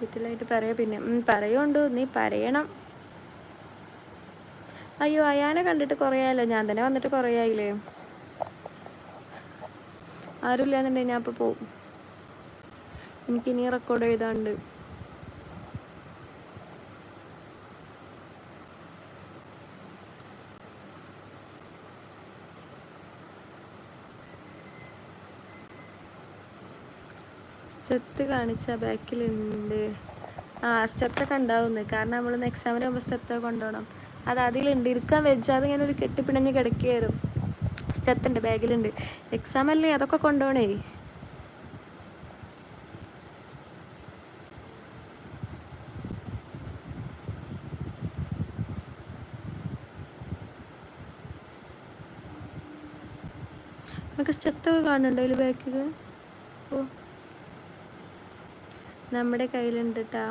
ഡീറ്റെയിലായിട്ട് പറയാം പിന്നെ. പറയുണ്ട്, നീ പറയണം. അയ്യോ അയാനെ കണ്ടിട്ട് കുറേ ആയല്ലോ, ഞാൻ തന്നെ വന്നിട്ട് കുറേ ആയില്ലേ. ആരുമില്ലാന്നുണ്ടെങ്കിൽ ഞാൻ അപ്പോൾ പോവും. എനിക്കിനി റെക്കോർഡ് എഴുതാണ്ട്. സ്റ്റെത്ത് കാണിച്ച ബാക്കിലുണ്ട്. സ്റ്റെത്തൊക്കെ ഉണ്ടാവുന്നത് കാരണം നമ്മളിന്ന് എക്സാമിന് പോകുമ്പോൾ സ്റ്റെത്തൊക്കെ കൊണ്ടുപോകണം. അത് അതിലുണ്ട്, ഇരിക്കാൻ വെച്ചാൽ ഇങ്ങനെ ഒരു കെട്ടിപ്പിണഞ്ഞ് കിടക്കുകയായിരുന്നു. സ്റ്റെത്തുണ്ട്, ബാഗിലുണ്ട്. എക്സാം അല്ലേ, അതൊക്കെ കൊണ്ടുപോകണേ. നമുക്ക് സ്റ്റെത്തൊക്കെ കാണുന്നുണ്ടോ അതിൽ ബാക്കിൽ? ഓ നമ്മുടെ കയ്യിലുണ്ട് കേട്ടാ.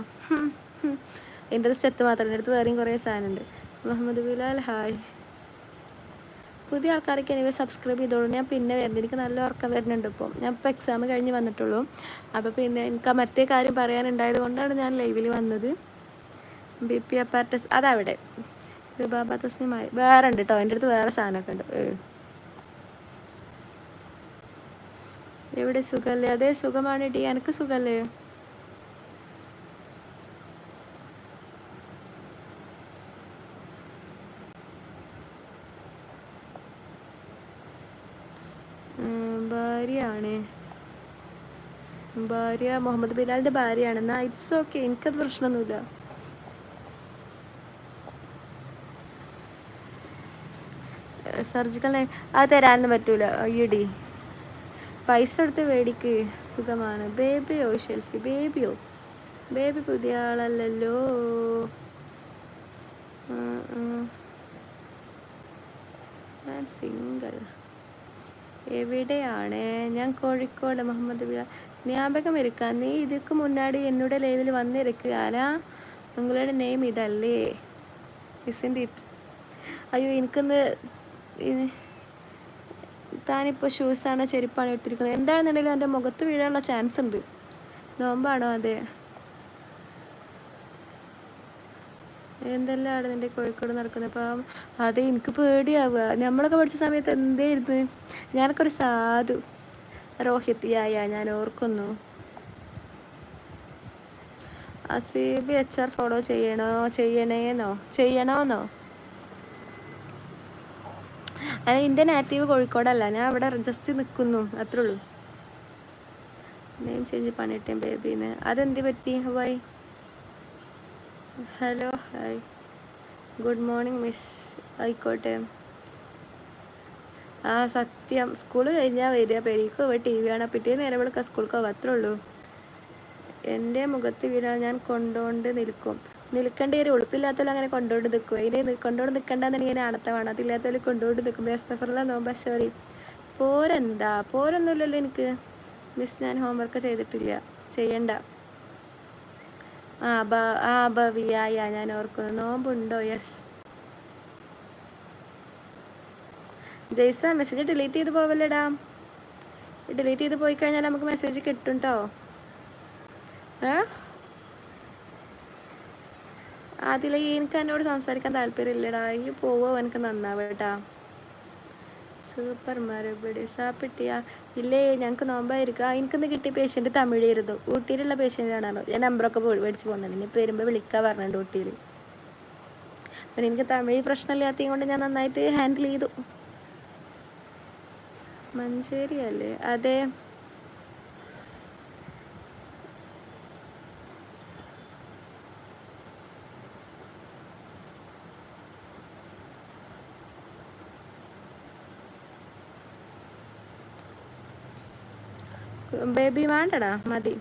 എൻ്റെ ഒരു സ്റ്റെത്ത് മാത്രമല്ല, അടുത്ത് വേറെയും കുറേ സാധനമുണ്ട്. മുഹമ്മദ് ബിലാൽ ഹായ്. പുതിയ ആൾക്കാർക്ക് എനിവേ സബ്സ്ക്രൈബ് ചെയ്തോളൂ. ഞാൻ പിന്നെ വരുന്നത്, എനിക്ക് നല്ല ഉറക്കം വരുന്നുണ്ട്. ഇപ്പോൾ ഞാൻ ഇപ്പോൾ എക്സാം കഴിഞ്ഞ് വന്നിട്ടുള്ളൂ. അപ്പോൾ പിന്നെ എനിക്ക് മറ്റേ കാര്യം പറയാനുണ്ടായത് കൊണ്ടാണ് ഞാൻ ലൈവിൽ വന്നത്. BP അപ്പാർട്ടസ് അതവിടെ ബാബ തസ്നിമായി വേറെ ഉണ്ട് കേട്ടോ. എൻ്റെ അടുത്ത് വേറെ സാധനമൊക്കെ ഉണ്ട്. എവിടെ സുഖമല്ലേ? അതേ സുഖമാണ് ഡി, എനിക്ക് സുഖമല്ലേ? ഭാര്യയാണ്, ഭാര്യ മുഹമ്മദ് ബിലാലിൻ്റെ ഭാര്യയാണെന്നാ ഇറ്റ്സ് ഓക്കെ, എനിക്കത് പ്രശ്നമൊന്നുമില്ല. സർജിക്കൽ അത് തരാനൊന്നും പറ്റൂല. അയ്യടി പൈസ എടുത്ത് മേടിക്ക്, സുഖമാണ്. ബേബിയോ ഷെൽഫി? ബേബിയോ? ബേബി പുതിയ ആളല്ലല്ലോ. ഞാൻ സിംഗിൾ. എവിടെയാണ്? ഞാൻ കോഴിക്കോട്. മുഹമ്മദ് ബിലാൽ ஞாபகம் இருக்கா? നീ இதுக்கு മുന്നാടി എന്നോട് ലൈവിൽ വന്നിരിക്കുക. ആരാ നിങ്ങളുടെ നെയിം? ഇതല്ലേ? Isn't it? അയ്യോ എനിക്കൊന്ന്, താനിപ്പോൾ ഷൂസാണോ ചെരുപ്പാണോ ഇട്ടിരിക്കുന്നത്? എന്താണെന്നുണ്ടെങ്കിലും എൻ്റെ മുഖത്ത് വീഴാനുള്ള ചാൻസ് ഉണ്ട്. നോമ്പാണോ? അതെ. എന്തെല്ലാം ആണ് നിൻ്റെ കോഴിക്കോട് നടക്കുന്നത്? അപ്പം അത് എനിക്ക് പേടിയാവുക. നമ്മളൊക്കെ പഠിച്ച സമയത്ത് എന്തായിരുന്നു? ഞാനൊക്കെ ഒരു സാധു രോഹിത് ഞാൻ ഓർക്കുന്നു. അസീബ് HR ഫോളോ ചെയ്യണോന്നോ? അല്ല, എൻ്റെ നാറ്റീവ് കോഴിക്കോടല്ല, ഞാൻ അവിടെ ജസ്റ്റ് നിൽക്കുന്നു, അത്രേ ഉള്ളൂ. നെയിം ചേഞ്ച് പണിയിട്ടേ ബേബിന്ന്. അതെന്ത് പറ്റി? Why? Hello hi, good morning miss. ആയിക്കോട്ടെ. സത്യം, സ്കൂള് കഴിഞ്ഞാൽ വരിക, പെരീക്ക് പോവുക, TV കാണാൻ, പിറ്റേ നേരം വിളിക്കുക, സ്കൂൾക്ക് പോവുക, അത്രേ ഉള്ളൂ. എൻ്റെ മുഖത്ത് വീഴാൻ ഞാൻ കൊണ്ടുകൊണ്ട് നിൽക്കേണ്ടി വരും. ഉളുപ്പില്ലാത്തവരും അങ്ങനെ കൊണ്ടുകൊണ്ട് നിൽക്കും. അതിന് കൊണ്ടുകൊണ്ട് നിൽക്കണ്ടെന്നുണ്ടെങ്കിൽ ഇങ്ങനെ അണത്തമാണ്. അതില്ലാത്തവർ കൊണ്ടുകൊണ്ട് നിൽക്കും. ബെസ്റ്റഫറുള്ള നോമ്പ സോറി. പോരൊന്നുമില്ലല്ലോ എനിക്ക്. മിസ് ഞാൻ ഹോംവർക്ക് ചെയ്തിട്ടില്ല. ചെയ്യണ്ട. ഭവിയായ ഞാൻ ഓർക്കുന്നു. നോമ്പുണ്ടോ? യെസ്. ജയ്സ മെസ്സേജ് ഡിലീറ്റ് ചെയ്ത് പോവല്ലേടാ. ഡിലീറ്റ് ചെയ്ത് പോയി കഴിഞ്ഞാൽ നമുക്ക് മെസ്സേജ് കിട്ടും കേട്ടോ. അതിൽ എനിക്ക് എന്നോട് സംസാരിക്കാൻ താല്പര്യമില്ലടാ. ഈ പോവോ എനിക്ക് നന്നാവേട്ടാ. സൂപ്പർ മറുപടി. സാപ്പിട്ടിയാ? ഇല്ലേ, ഞങ്ങൾക്ക് നോമ്പായിരിക്കും. എനിക്കിന്ന് കിട്ടിയ പേഷ്യൻ്റ് തമിഴായിരുന്നു. ഊട്ടിയിലുള്ള പേഷ്യൻ്റാണല്ലോ. ഞാൻ നമ്പറൊക്കെ മേടിച്ച് പോകുന്നുണ്ട്. ഇനി വരുമ്പോൾ വിളിക്കാൻ പറഞ്ഞിട്ടുണ്ട് ഊട്ടിയിൽ. അപ്പം എനിക്ക് തമിഴ് പ്രശ്നമില്ലാത്തത് കൊണ്ട് ഞാൻ നന്നായിട്ട് ഹാൻഡിൽ ചെയ്തു. മഞ്ചേരി അല്ലേ? അതെ. ബേബി വേണ്ടടാ, മതി.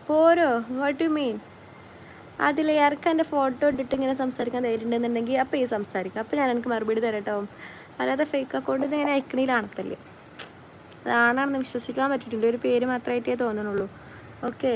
പോരോ? What you mean? അതിൽ ഇറക്കാൻ എൻ്റെ ഫോട്ടോ ഇട്ടിട്ട് ഇങ്ങനെ സംസാരിക്കാൻ തരുന്നുണ്ടെന്നുണ്ടെങ്കിൽ അപ്പോൾ ഈ സംസാരിക്കാം. അപ്പോൾ ഞാൻ എനിക്ക് മറുപടി തരട്ടോ. അല്ലാതെ ഫേക്ക് അക്കൗണ്ടിൽ നിന്ന് ഇങ്ങനെ അയക്കണിലാണത്തല്ലേ. അതാണെന്ന് വിശ്വസിക്കാൻ പറ്റിയിട്ടില്ല. ഒരു പേര് മാത്രമായിട്ടേ തോന്നണുള്ളൂ. ഓക്കെ.